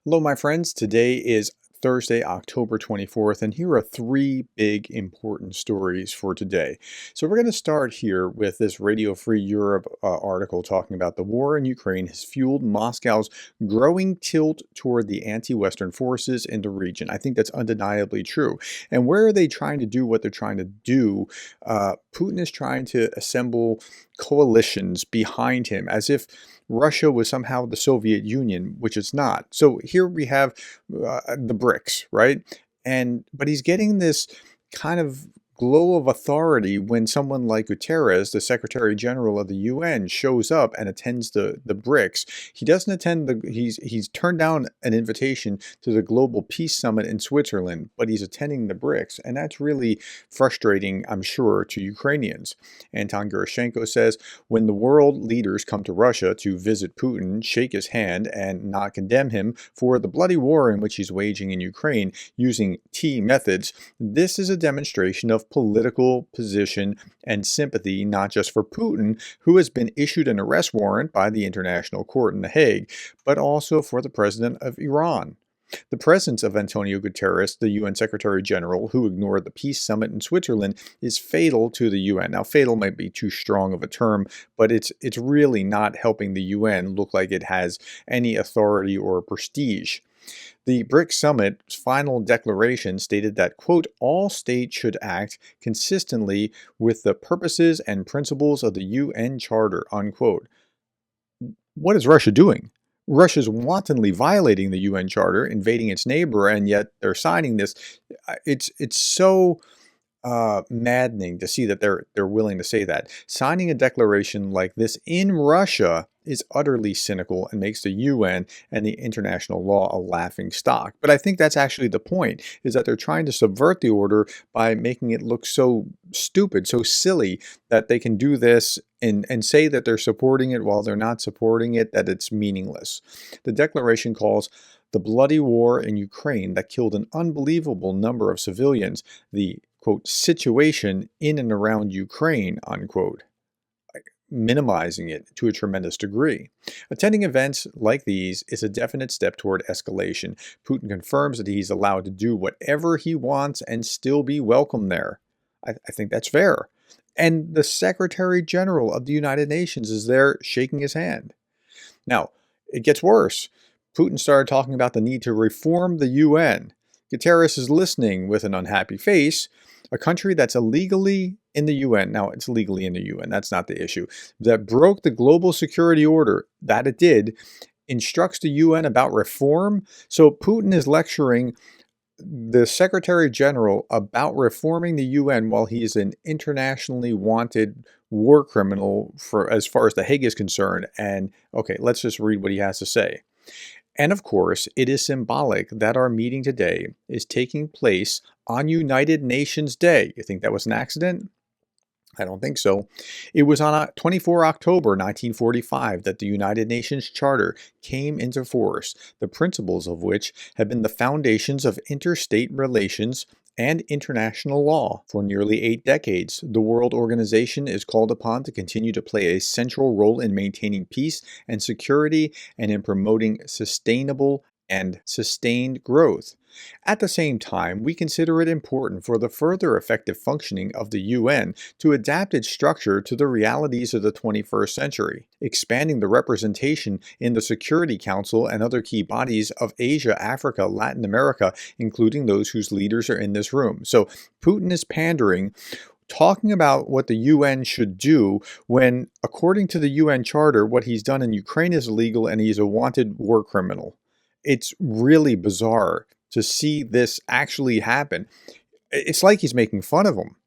Hello, my friends. Today is Thursday, October 24th, and here are three big important stories for today. So, we're going to start here with this Radio Free Europe article talking about the war in Ukraine has fueled Moscow's growing tilt toward the anti Western forces in the region. I think that's undeniably true. And where are they trying to do what they're trying to do? Putin is trying to assemble coalitions behind him as if Russia was somehow the Soviet Union, which it's not. So here we have the BRICS, right? But he's getting this kind of glow of authority when someone like Guterres, the Secretary General of the UN, shows up and attends the BRICS. He doesn't attend he's turned down an invitation to the Global Peace Summit in Switzerland, but he's attending the BRICS, and that's really frustrating, I'm sure, to Ukrainians. Anton Gerashenko says, when the world leaders come to Russia to visit Putin, shake his hand, and not condemn him for the bloody war in which he's waging in Ukraine using T methods, this is a demonstration of political position and sympathy, not just for Putin, who has been issued an arrest warrant by the International Court in The Hague, but also for the president of Iran. The presence of Antonio Guterres, the UN Secretary General, who ignored the peace summit in Switzerland, is fatal to the UN. Now, fatal might be too strong of a term, but it's really not helping the UN look like it has any authority or prestige. The BRICS summit's final declaration stated that, quote, all states should act consistently with the purposes and principles of the UN Charter, unquote. What is Russia doing? Russia's wantonly violating the UN Charter, invading its neighbor, and yet they're signing this. It's so maddening to see that they're willing to say that. Signing a declaration like this in Russia is utterly cynical and makes the UN and the international law a laughing stock. But I think that's actually the point, is that they're trying to subvert the order by making it look so stupid, so silly, that they can do this and say that they're supporting it while they're not supporting it, that it's meaningless. The declaration calls the bloody war in Ukraine that killed an unbelievable number of civilians the, quote, situation in and around Ukraine, unquote, minimizing it to a tremendous degree. Attending events like these is a definite step toward escalation. Putin confirms that he's allowed to do whatever he wants and still be welcome there. I think that's fair. And the Secretary General of the United Nations is there shaking his hand. Now, it gets worse. Putin started talking about the need to reform the UN. Guterres is listening with an unhappy face. A country that's illegally in the UN, now it's legally in the UN, that's not the issue, that broke the global security order, that it did, instructs the UN about reform. So Putin is lecturing the Secretary General about reforming the UN while he is an internationally wanted war criminal for as far as The Hague is concerned. And okay, let's just read what he has to say. And of course, it is symbolic that our meeting today is taking place on United Nations Day. You think that was an accident? I don't think so. It was on 24 October 1945 that the United Nations Charter came into force, the principles of which have been the foundations of interstate relations and international law. For nearly 8 decades, the World Organization is called upon to continue to play a central role in maintaining peace and security and in promoting sustainable and sustained growth. At the same time, we consider it important for the further effective functioning of the UN to adapt its structure to the realities of the 21st century, expanding the representation in the Security Council and other key bodies of Asia, Africa, Latin America, including those whose leaders are in this room. So Putin is pandering, talking about what the UN should do when, according to the UN Charter, what he's done in Ukraine is illegal and he's a wanted war criminal. It's really bizarre to see this actually happen. It's like he's making fun of them.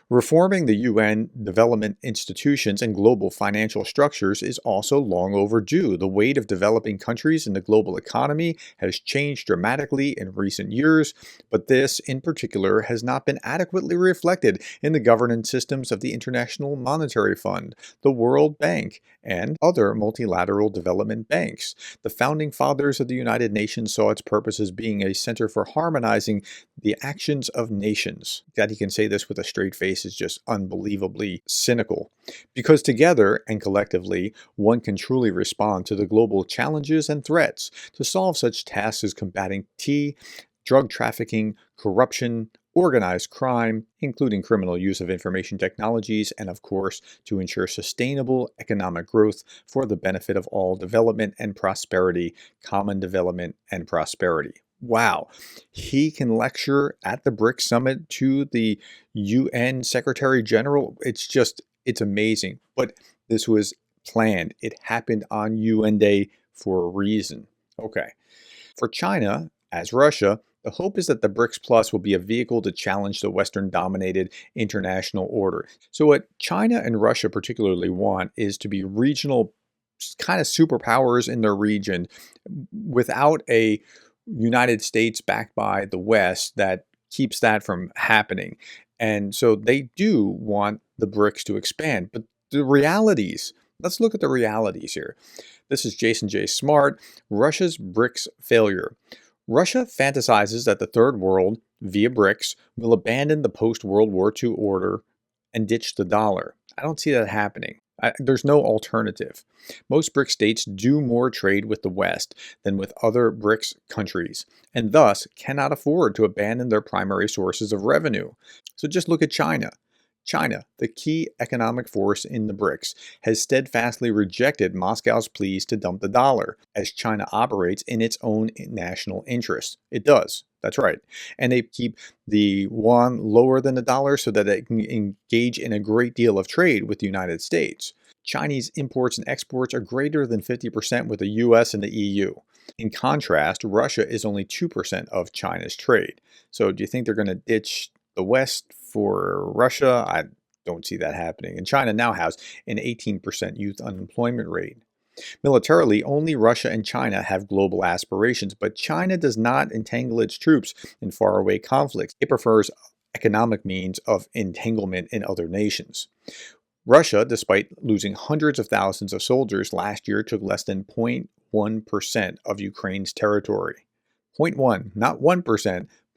Reforming the UN development institutions and global financial structures is also long overdue. The weight of developing countries in the global economy has changed dramatically in recent years, but this, in particular, has not been adequately reflected in the governance systems of the International Monetary Fund, the World Bank, and other multilateral development banks. The founding fathers of the United Nations saw its purpose as being a center for harmonizing the actions of nations. That he can say this with a straight face face is just unbelievably cynical. Because together and collectively, one can truly respond to the global challenges and threats to solve such tasks as combating drug trafficking, corruption, organized crime, including criminal use of information technologies, and of course, to ensure sustainable economic growth for the benefit of all development and prosperity, common development and prosperity. Wow, he can lecture at the BRICS summit to the UN Secretary General. It's amazing. But this was planned. It happened on UN Day for a reason. Okay. For China, as Russia, the hope is that the BRICS Plus will be a vehicle to challenge the Western-dominated international order. So what China and Russia particularly want is to be regional kind of superpowers in their region without a United States backed by the West that keeps that from happening. And so they do want the BRICS to expand. But the realities, let's look at the realities here. This is Jason J. Smart, Russia's BRICS failure. Russia fantasizes that the Third World, via BRICS, will abandon the post-World War II order and ditch the dollar. I don't see that happening. There's no alternative. Most BRICS states do more trade with the West than with other BRICS countries, and thus cannot afford to abandon their primary sources of revenue. So just look at China. China, the key economic force in the BRICS, has steadfastly rejected Moscow's pleas to dump the dollar, as China operates in its own national interest. It does. That's right. And they keep the yuan lower than the dollar so that they can engage in a great deal of trade with the United States. Chinese imports and exports are greater than 50% with the US and the EU. In contrast, Russia is only 2% of China's trade. So do you think they're going to ditch the West for Russia? I don't see that happening. And China now has an 18% youth unemployment rate. Militarily, only Russia and China have global aspirations, but China does not entangle its troops in faraway conflicts. It prefers economic means of entanglement in other nations. Russia, despite losing hundreds of thousands of soldiers last year, took less than 0.1% of Ukraine's territory. 0.1, not 1%,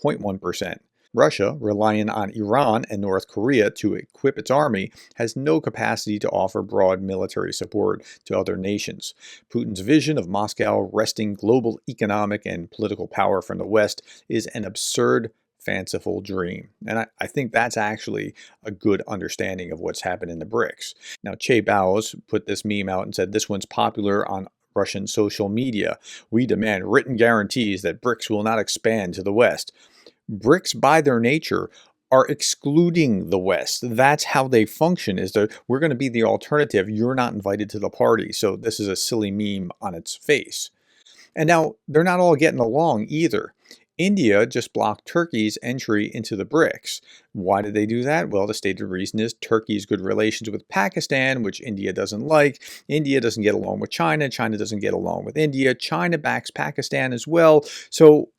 0.1%. Russia, relying on Iran and North Korea to equip its army, has no capacity to offer broad military support to other nations. Putin's vision of Moscow wresting global economic and political power from the West is an absurd, fanciful dream. And I think that's actually a good understanding of what's happened in the BRICS. Now, Che Bao's put this meme out and said this one's popular on Russian social media. We demand written guarantees that BRICS will not expand to the West. BRICS, by their nature, are excluding the West. That's how they function, is that we're going to be the alternative. You're not invited to the party. So this is a silly meme on its face. And now, they're not all getting along either. India just blocked Turkey's entry into the BRICS. Why did they do that? Well, the stated reason is Turkey's good relations with Pakistan, which India doesn't like. India doesn't get along with China. China doesn't get along with India. China backs Pakistan as well. So,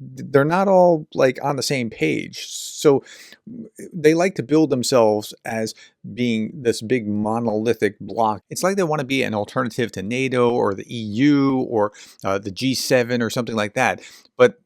they're not all on the same page. So they like to build themselves as being this big monolithic block. It's like they want to be an alternative to NATO or the EU or the G7 or something like that. But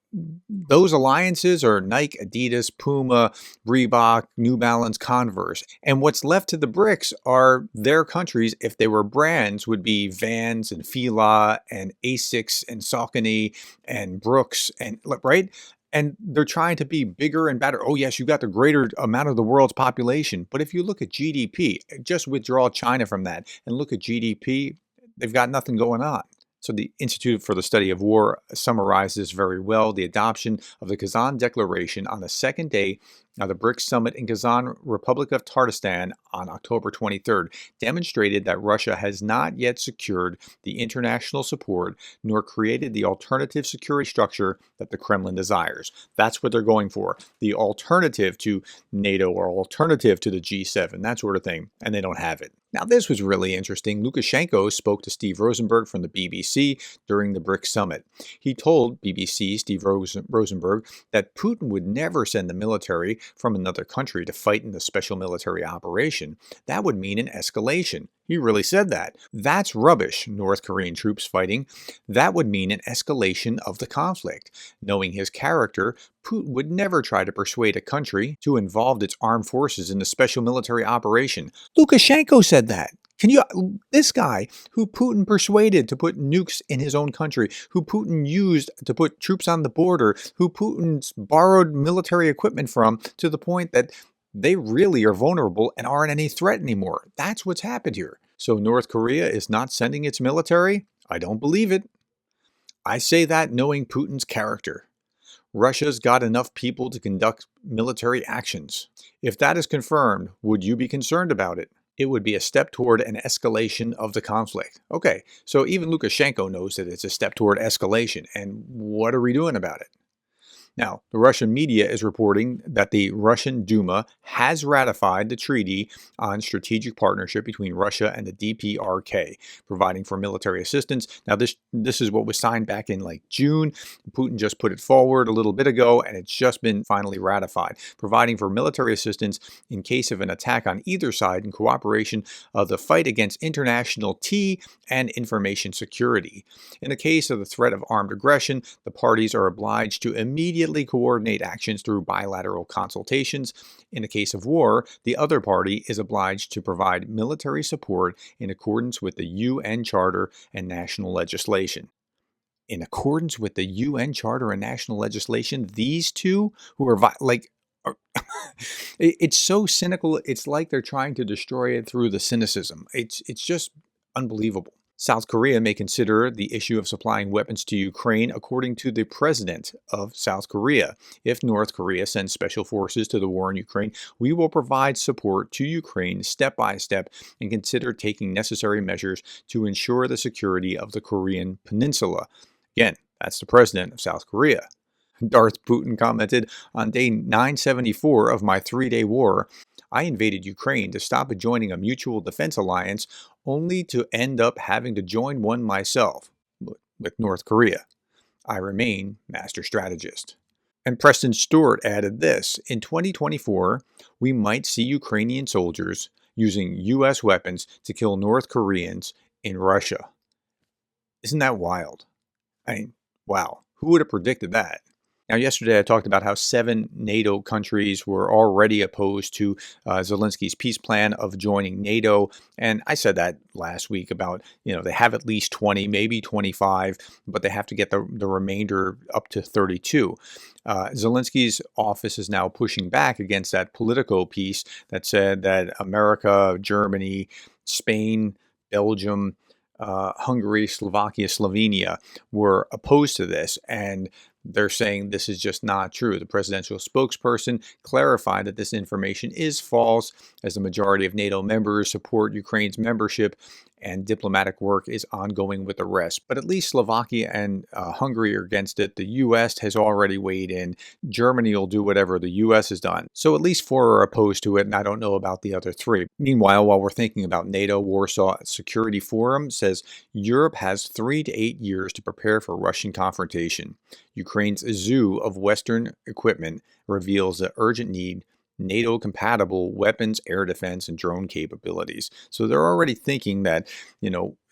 those alliances are Nike, Adidas, Puma, Reebok, New Balance, Converse. And what's left to the BRICS are their countries. If they were brands, would be Vans and Fila and Asics and Saucony and Brooks, and right? And they're trying to be bigger and better. Oh, yes, you've got the greater amount of the world's population. But if you look at GDP, just withdraw China from that and look at GDP, they've got nothing going on. So the Institute for the Study of War summarizes very well the adoption of the Kazan Declaration on the second day of the BRICS summit in Kazan, Republic of Tatarstan on October 23rd, demonstrated that Russia has not yet secured the international support nor created the alternative security structure that the Kremlin desires. That's what they're going for, the alternative to NATO or alternative to the G7, that sort of thing, and they don't have it. Now, this was really interesting. Lukashenko spoke to Steve Rosenberg from the BBC during the BRICS summit. He told BBC Steve Rosenberg that Putin would never send the military from another country to fight in the special military operation, that would mean an escalation. He really said that. That's rubbish, North Korean troops fighting. That would mean an escalation of the conflict. Knowing his character, Putin would never try to persuade a country to involve its armed forces in a special military operation. Lukashenko said that. This guy who Putin persuaded to put nukes in his own country, who Putin used to put troops on the border, who Putin's borrowed military equipment from to the point that they really are vulnerable and aren't any threat anymore. That's what's happened here. So North Korea is not sending its military? I don't believe it. I say that knowing Putin's character. Russia's got enough people to conduct military actions. If that is confirmed, would you be concerned about it? It would be a step toward an escalation of the conflict. Okay, so even Lukashenko knows that it's a step toward escalation. And what are we doing about it? Now, the Russian media is reporting that the Russian Duma has ratified the treaty on strategic partnership between Russia and the DPRK, providing for military assistance. Now, this is what was signed back in like June. Putin just put it forward a little bit ago, and it's just been finally ratified, providing for military assistance in case of an attack on either side in cooperation of the fight against international tea and information security. In the case of the threat of armed aggression, the parties are obliged to immediately coordinate actions through bilateral consultations. In the case of war, the other party is obliged to provide military support in accordance with the UN Charter and national legislation. In accordance with the UN Charter and national legislation, these two who are it's so cynical. It's like they're trying to destroy it through the cynicism. It's just unbelievable. South Korea may consider the issue of supplying weapons to Ukraine, according to the president of South Korea. If North Korea sends special forces to the war in Ukraine, we will provide support to Ukraine step by step and consider taking necessary measures to ensure the security of the Korean peninsula. Again, that's the president of South Korea. Darth Putin commented, on day 974 of my 3-day war, I invaded Ukraine to stop joining a mutual defense alliance only to end up having to join one myself with North Korea. I remain master strategist. And Preston Stewart added this, in 2024, we might see Ukrainian soldiers using U.S. weapons to kill North Koreans in Russia. Isn't that wild? I mean, wow, who would have predicted that? Now, yesterday I talked about how 7 NATO countries were already opposed to Zelensky's peace plan of joining NATO. And I said that last week about, they have at least 20, maybe 25, but they have to get the remainder up to 32. Zelensky's office is now pushing back against that Politico piece that said that America, Germany, Spain, Belgium, Hungary, Slovakia, Slovenia were opposed to this, and they're saying this is just not true. The presidential spokesperson clarified that this information is false, as the majority of NATO members support Ukraine's membership and diplomatic work is ongoing with the rest. But at least Slovakia and Hungary are against it. The U.S. has already weighed in. Germany will do whatever the U.S. has done. So at least 4 are opposed to it, and I don't know about the other 3. Meanwhile, while we're thinking about NATO, Warsaw Security Forum says Europe has 3 to 8 years to prepare for Russian confrontation. Ukraine's zoo of Western equipment reveals the urgent need NATO-compatible weapons, air defense, and drone capabilities. So they're already thinking that,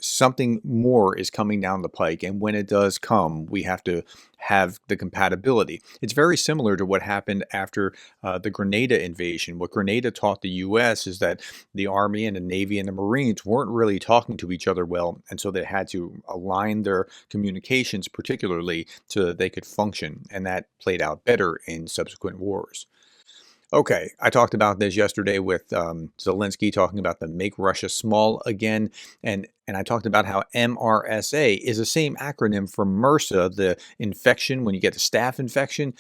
something more is coming down the pike. And when it does come, we have to have the compatibility. It's very similar to what happened after the Grenada invasion. What Grenada taught the U.S. is that the Army and the Navy and the Marines weren't really talking to each other well. And so they had to align their communications particularly so that they could function. And that played out better in subsequent wars. Okay, I talked about this yesterday with Zelensky talking about the Make Russia Small Again, and I talked about how MRSA is the same acronym for MRSA, the infection when you get a staph infection.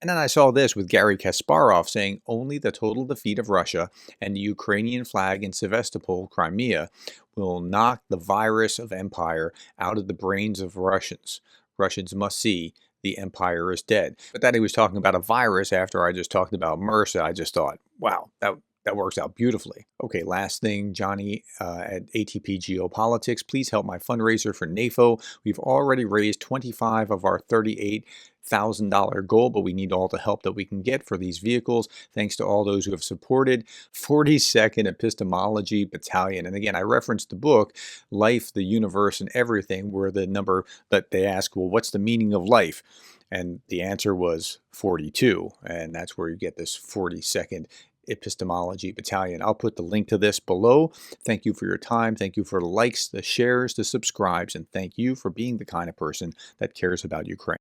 And then I saw this with Garry Kasparov saying only the total defeat of Russia and the Ukrainian flag in Sevastopol, Crimea, will knock the virus of empire out of the brains of Russians. Russians must see the empire is dead. But that he was talking about a virus after I just talked about MRSA, I just thought, wow, That works out beautifully. Okay, last thing, Johnny at ATP Geopolitics, please help my fundraiser for NAFO. We've already raised 25 of our $38,000 goal, but we need all the help that we can get for these vehicles. Thanks to all those who have supported 42nd Epistemology Battalion. And again, I referenced the book, Life, the Universe, and Everything, where the number that they ask, well, what's the meaning of life? And the answer was 42. And that's where you get this 42nd Epistemology Battalion. I'll put the link to this below. Thank you for your time. Thank you for the likes, the shares, the subscribes, and thank you for being the kind of person that cares about Ukraine.